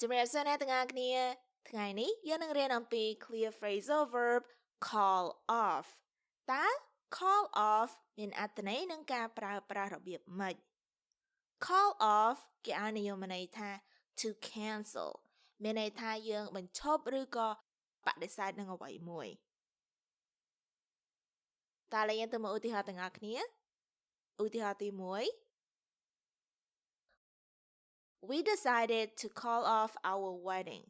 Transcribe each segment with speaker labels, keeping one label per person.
Speaker 1: ជំរាបសួរអ្នកទាំងអស់គ្នាថ្ងៃនេះយើងនឹងរៀនអំពី clear phrasal verb call off តើ call off មានអត្ថន័យនិងការប្រើប្រាស់របៀបម៉េច call off គេឲ្យនិយមន័យថា to cancel មានន័យថាយើងបញ្ឈប់ឬក៏បដិសេធនឹងអ្វីមួយតើឡើយយើងទៅមើលឧទាហរណ៍ទាំងអស់គ្នាឧទាហរណ៍ទី1 We decided to call off our wedding.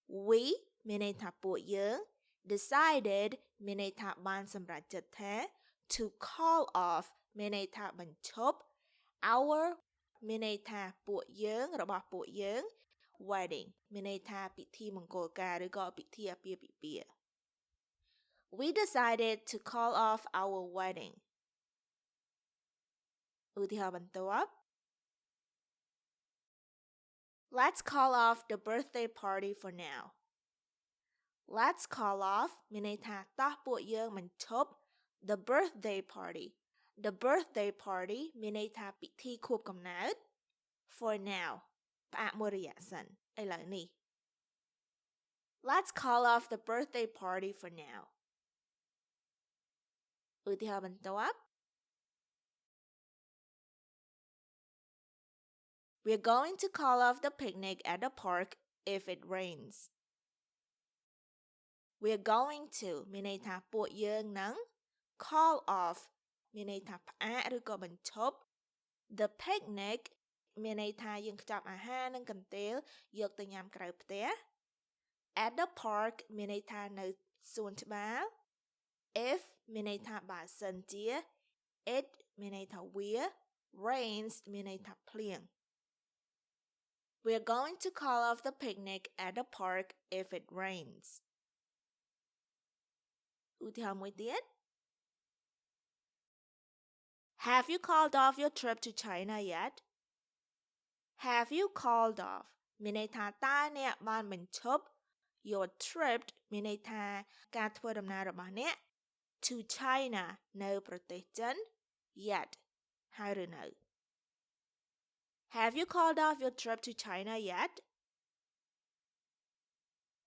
Speaker 1: We មានន័យថាពួកយើង decided មានន័យថាបានសម្រេចចិត្តថា to call off មានន័យថាបញ្ឈប់ our មានន័យថាពួកយើងរបស់ពួកយើង wedding មានន័យថាពិធីមង្គលការឬក៏ពិធីអាពាហ៍ពិពាហ៍ We decided to call off our wedding. ឧទាហរណ៍បន្ទាប់Let's call off the birthday party for now. Let's call off មានន័យថាតោះពួកយើងបញ្ឈប់ the birthday party. The birthday party មានន័យថាពិធីខួបកំណើត for now ផ្អាកមួយរយៈសិនឥឡូវនេះ Let's call off the birthday party for now. ឧទាហរណ៍បន្ទាប់ We're going to call off the picnic at the park if it rains. We're going to មានន័យថាពួកយើងនឹង call off មានន័យថាផ្អាកឬក៏បញ្ឈប់ the picnic មានន័យថាយើងខ្ចប់អាហារនិងកន្ទេលយកទៅញ៉ាំក្រៅផ្ទះ at the park មានន័យថានៅសួនច្បារ if មានន័យថាបើសិនជា it មានន័យថាវា rains មានន័យថាភ្លៀងWe're going to call off the picnic at the park if it rains. ឧទាហរណ៍មួយទៀត Have you called off your trip to China yet? Have you called off មានន័យថាតើអ្នកបានបញ្ឈប់ your trip មានន័យថាការធ្វើដំណើររបស់អ្នក to China នៅប្រទេសចិន yet ហើយឬនៅHave you called off your trip to China yet?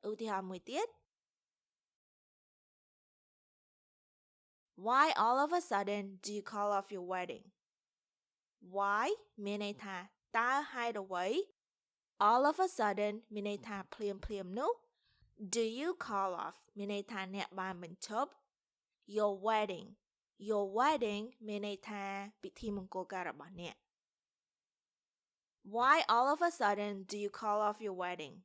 Speaker 1: ឧទាហរណ៍មួយទៀត Why all of a sudden do you call off your wedding? Why មានន័យថាតើហេតុអ្វី all of a sudden មានន័យថាភ្លាមនោះ do you call off មានន័យថាអ្នកបានបញ្ឈប់ your wedding មានន័យថាពិធីមង្គលការរបស់អ្នកWhy all of a sudden do you call off your wedding?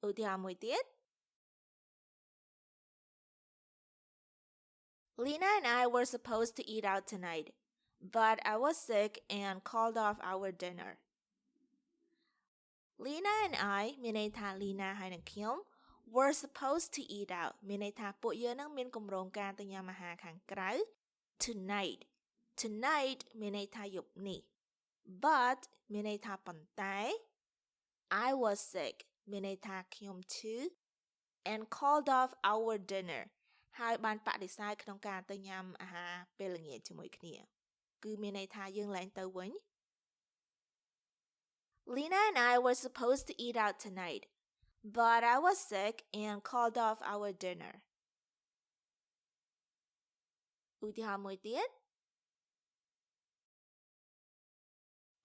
Speaker 1: ឧទាហរណ៍មួយទៀត Lena and I were supposed to eat out tonight, but I was sick and called off our dinner. Lena and I មានន័យថា Lena ហើយនិងខ្ញុំ were supposed to eat out មានន័យថាពួកយើងនឹងមានគម្រោងការទៅញ៉ាំអាហារខាងក្រៅ tonight មានន័យថាយប់នេះBut មានន័យថាប៉ុន្តែ I was sick មានន័យថាខ្ញុំឈឺ and called off our dinner ហើយបានបដិសេធក្នុងការទៅញ៉ាំអាហារពេលល្ងាចជាមួយគ្នាគឺមានន័យថាយើងឡើងទៅវិញ Lena and I were supposed to eat out tonight but I was sick and called off our dinner ឧទាហរណ៍មួយទៀត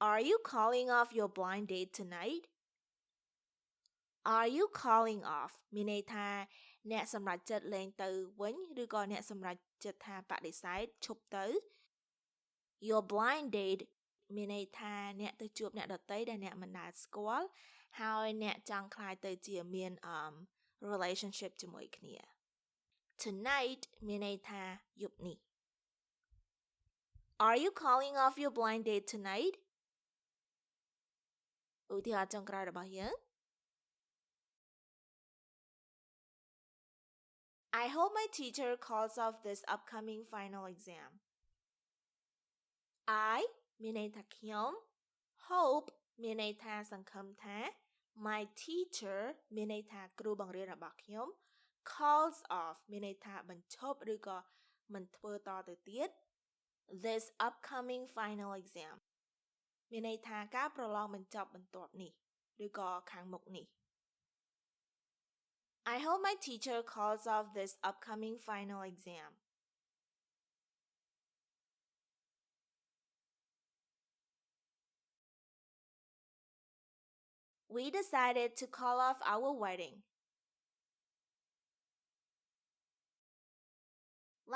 Speaker 1: Are you calling off your blind date tonight? Are you calling off មានន័យថាអ្នកសម្រេចចិត្តលែងទៅវិញឬក៏អ្នកសម្រេចចិត្តថាបដិសេធឈប់ទៅ Your blind date មានន័យថាអ្នកទៅជួបអ្នកដទៃដែលអ្នកមិនដែលស្គាល់ហើយអ្នកចង់ក្លាយទៅជាមាន relationship ជាមួយគ្នា Tonight មានន័យថាយប់នេះ Are you calling off your blind date tonight?ឧទាហរណ៍ចុងក្រោយរបស់យើង I hope my teacher calls off this upcoming final exam. I មានន័យថាខ្ញុំ hope មានន័យថាសង្ឃឹមថា my teacher មានន័យថាគ្រូបង្រៀនរបស់ខ្ញុំ calls off មានន័យថាបញ្ឈប់ឬក៏មិនធ្វើតទៅទៀត this upcoming final exam មានន័យថាការប្រឡងបញ្ចប់បន្ទាប់នេះឬក៏ខាងមុខនេះ I hope my teacher calls off this upcoming final exam. We decided to call off our wedding.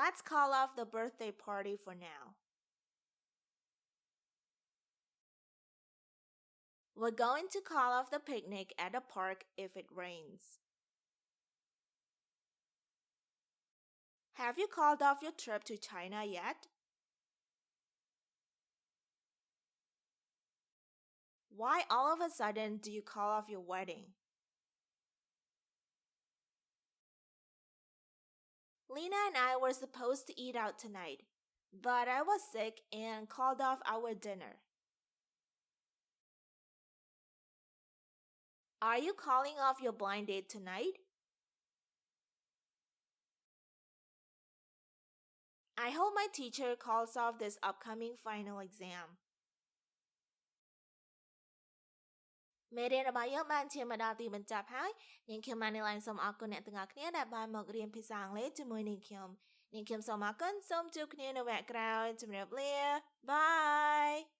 Speaker 1: Let's call off the birthday party for now. We're going to call off the picnic at the park if it rains. Have you called off your trip to China yet? Why all of a sudden do you call off your wedding? Lena and I were supposed to eat out tonight, but I was sick and called off our dinner. Are you calling off your blind date tonight? I hope my teacher calls off this upcoming final exam. មេរៀនរបស់យើងបានឈានមកដល់ទីបញ្ចប់ហើយនាងខ្ញុំ Manylen សូមអរគុណអ្នកទាំងអស់គ្នាដែលបានមករៀនភាសាអង់គ្លេសជាមួយនាងខ្ញុំសូមអរគុណសូមជួបគ្នានៅវគ្គក្រោយជម្រាបលា Bye